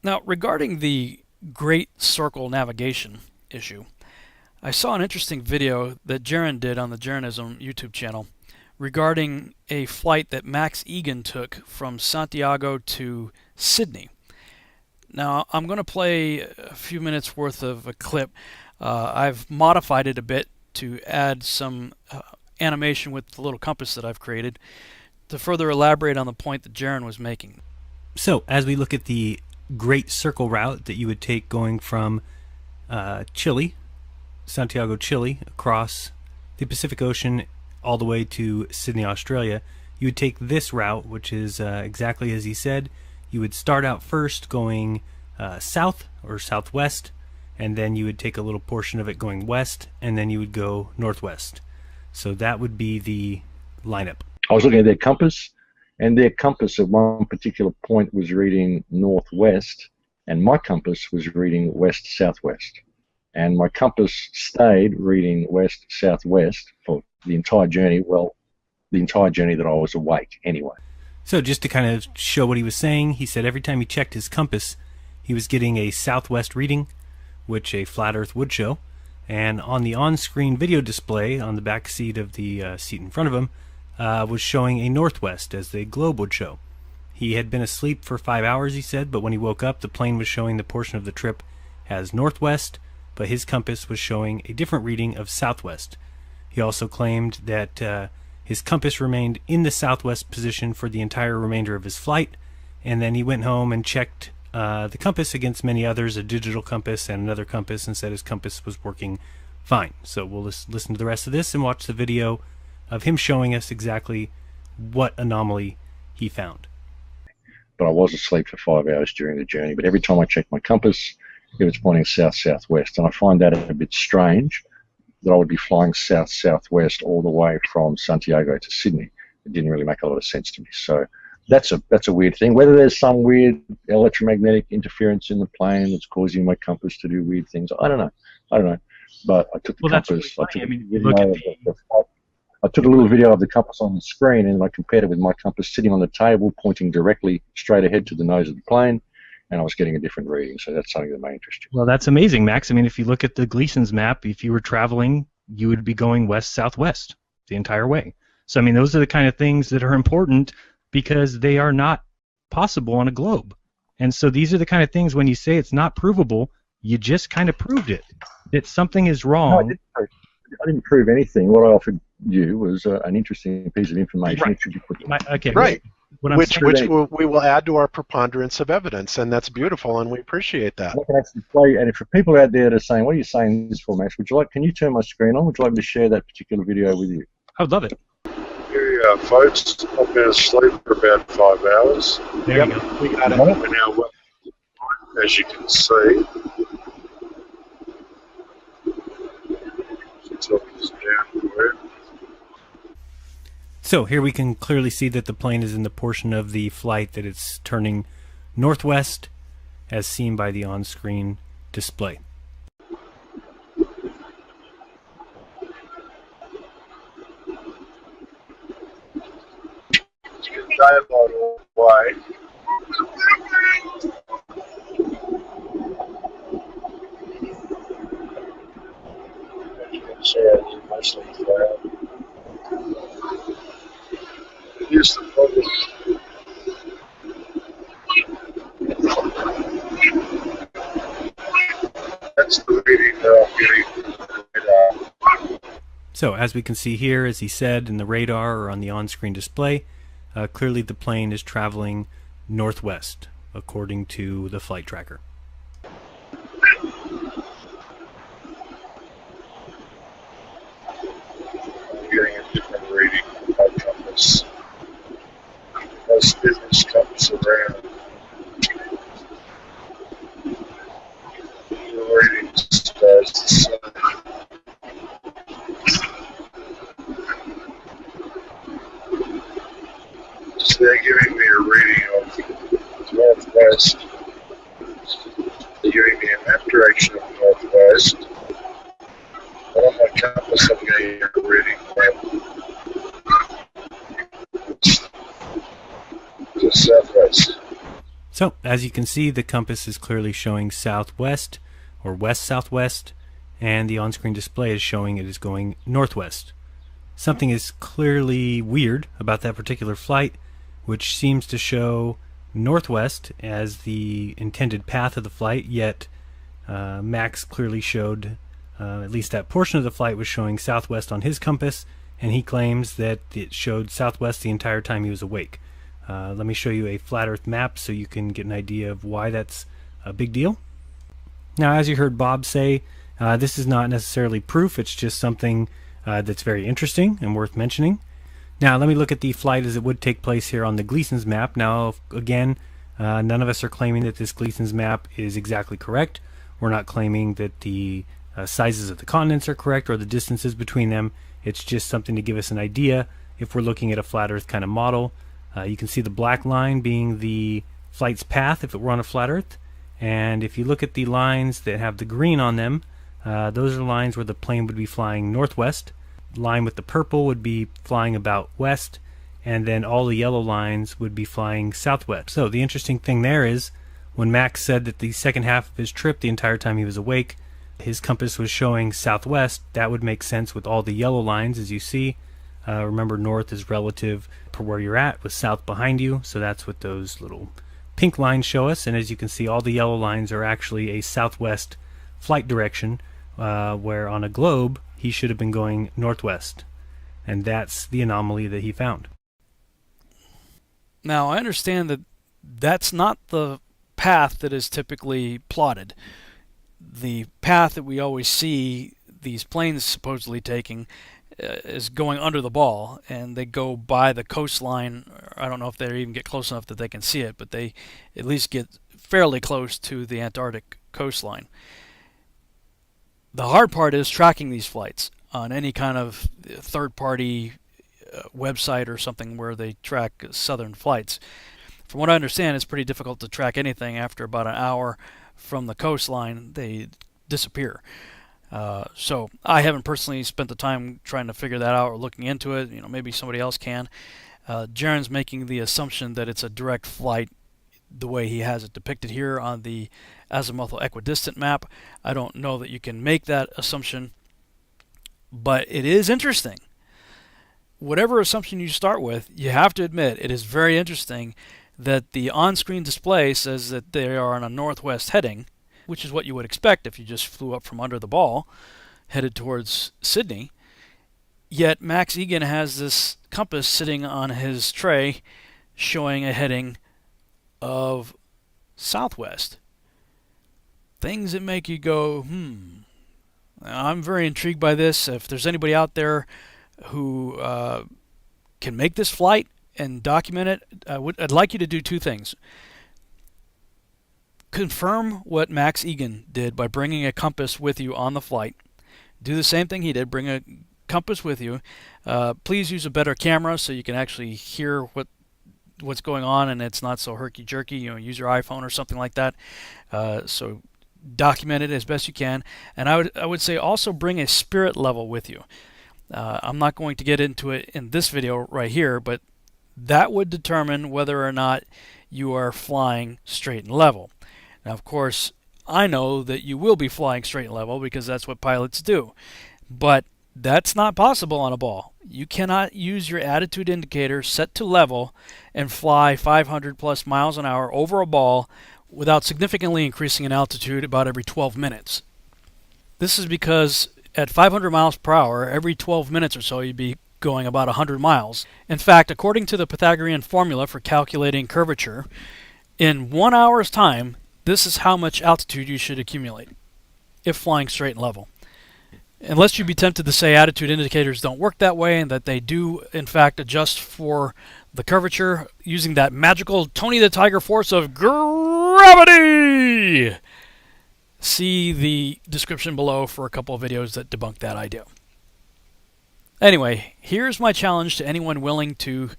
Now, regarding the Great Circle navigation issue, I saw an interesting video that Jaren did on the Jarenism YouTube channel regarding a flight that Max Igen took from Santiago to Sydney. Now, I'm going to play a few minutes worth of a clip. I've modified it a bit to add some animation with the little compass that I've created to further elaborate on the point that Jaren was making. So, as we look at the Great Circle route that you would take going from Chile, Santiago, Chile, across the Pacific Ocean all the way to Sydney, Australia, you would take this route, which is exactly as he said. You would start out first going south or southwest, and then you would take a little portion of it going west, and then you would go northwest. So that would be the lineup. I was looking at their compass, and their compass at one particular point was reading northwest, and my compass was reading west-southwest. And my compass stayed reading west-southwest for the entire journey, well, the entire journey that I was awake anyway. So just to kind of show what he was saying, he said every time he checked his compass, he was getting a southwest reading, which a flat earth would show. And on the on-screen video display on the back seat of the seat in front of him was showing a northwest, as the globe would show. He had been asleep for 5 hours, he said, but when he woke up, the plane was showing the portion of the trip as northwest, but his compass was showing a different reading of southwest. He also claimed that his compass remained in the southwest position for the entire remainder of his flight, and then he went home and checked the compass against many others, a digital compass and another compass, and said his compass was working fine. So we'll listen to the rest of this and watch the video of him showing us exactly what anomaly he found. But I was asleep for 5 hours during the journey, but every time I checked my compass, it was pointing south-southwest, and I find that a bit strange that I would be flying south-southwest all the way from Santiago to Sydney. It didn't really make a lot of sense to me. So that's a weird thing. Whether there's some weird electromagnetic interference in the plane that's causing my compass to do weird things, I don't know. But I took the compass. I took a little video of the compass on the screen, and I compared it with my compass sitting on the table, pointing directly straight ahead to the nose of the plane, and I was getting a different reading. So that's something that may interest you. Well, that's amazing, Max. I mean, if you look at the Gleason's map, if you were traveling, you would be going west-southwest the entire way. So, I mean, those are the kind of things that are important because they are not possible on a globe. And so these are the kind of things, when you say it's not provable, you just kind of proved it, that something is wrong. No, I didn't prove anything. What I offered you was an interesting piece of information. Right. It should be put Okay. Right. Which we will add to our preponderance of evidence, and that's beautiful, and we appreciate that. I can actually play, and for people out there that are saying, "What are you saying this for, Max?" Can you turn my screen on? Would you like me to share that particular video with you? I would love it. Yeah, folks, I've been asleep for about 5 hours. There you go. We got it. We're now well, as you can see. So here we can clearly see that the plane is in the portion of the flight that it's turning northwest, as seen by the on-screen display. Daylight all the way. As you can see, it's mostly cloud. Here's the problem. That's the reading that I'm getting. So as we can see here, as he said, in the radar or on the on-screen display, clearly the plane is traveling northwest, according to the flight tracker. I'm getting a different reading from my compass. Most business compass around. The reading stays the same. So they're giving me a reading of northwest. They're giving me a map direction of northwest. But on my compass, I'm getting a reading of southwest. So, as you can see, the compass is clearly showing southwest or west-southwest, and the on-screen display is showing it is going northwest. Something is clearly weird about that particular flight, which seems to show northwest as the intended path of the flight, yet Max clearly showed, at least that portion of the flight was showing southwest on his compass, and he claims that it showed southwest the entire time he was awake. Let me show you a flat Earth map so you can get an idea of why that's a big deal. Now, as you heard Bob say, this is not necessarily proof, it's just something that's very interesting and worth mentioning. Now, let me look at the flight as it would take place here on the Gleason's map. Now, again, none of us are claiming that this Gleason's map is exactly correct. We're not claiming that the sizes of the continents are correct or the distances between them. It's just something to give us an idea if we're looking at a flat Earth kind of model. You can see the black line being the flight's path if it were on a flat Earth. And if you look at the lines that have the green on them, those are lines where the plane would be flying northwest. The line with the purple would be flying about west, and then all the yellow lines would be flying southwest. So the interesting thing there is, when Max said that the second half of his trip, the entire time he was awake, his compass was showing southwest, that would make sense with all the yellow lines, as you see. Remember, north is relative to where you're at, with south behind you, so that's what those little pink lines show us. And as you can see, all the yellow lines are actually a southwest flight direction, where on a globe he should have been going northwest, and that's the anomaly that he found. Now, I understand that that's not the path that is typically plotted. The path that we always see these planes supposedly taking is going under the ball, and they go by the coastline. I don't know if they even get close enough that they can see it, but they at least get fairly close to the Antarctic coastline. The hard part is tracking these flights on any kind of third-party website or something where they track southern flights. From what I understand, it's pretty difficult to track anything after about an hour from the coastline. They disappear. So I haven't personally spent the time trying to figure that out or looking into it. You know, maybe somebody else can. Jaren's making the assumption that it's a direct flight the way he has it depicted here on the azimuthal equidistant map. I don't know that you can make that assumption, but it is interesting. Whatever assumption you start with, you have to admit it is very interesting that the on-screen display says that they are on a northwest heading, which is what you would expect if you just flew up from under the ball, headed towards Sydney. Yet Max Igen has this compass sitting on his tray showing a heading of southwest. Things that make you go, I'm very intrigued by this. If there's anybody out there who can make this flight and document it, I'd like you to do two things. Confirm what Max Igen did by bringing a compass with you on the flight. Do the same thing he did. Bring a compass with you. Please use a better camera so you can actually hear what's going on and it's not so herky-jerky. You know, use your iPhone or something like that. So document it as best you can. And I would say also bring a spirit level with you. I'm not going to get into it in this video right here, but that would determine whether or not you are flying straight and level. Now, of course, I know that you will be flying straight and level because that's what pilots do. But that's not possible on a ball. You cannot use your attitude indicator set to level and fly 500 plus miles an hour over a ball without significantly increasing in altitude about every 12 minutes. This is because at 500 miles per hour, every 12 minutes or so, you'd be going about 100 miles. In fact, according to the Pythagorean formula for calculating curvature, in 1 hour's time, this is how much altitude you should accumulate if flying straight and level. Unless you be tempted to say attitude indicators don't work that way and that they do, in fact, adjust for the curvature using that magical Tony the Tiger force of gravity. See the description below for a couple of videos that debunk that idea. Anyway, here's my challenge to anyone willing to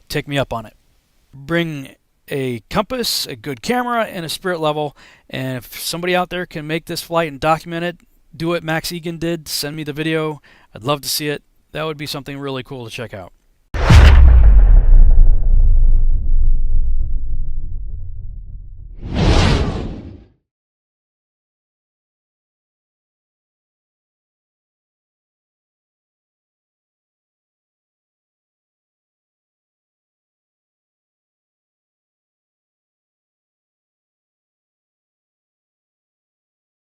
take me up on it. Bring a compass, a good camera, and a spirit level, and if somebody out there can make this flight and document it, do what Max Igen did, send me the video. I'd love to see it. That would be something really cool to check out.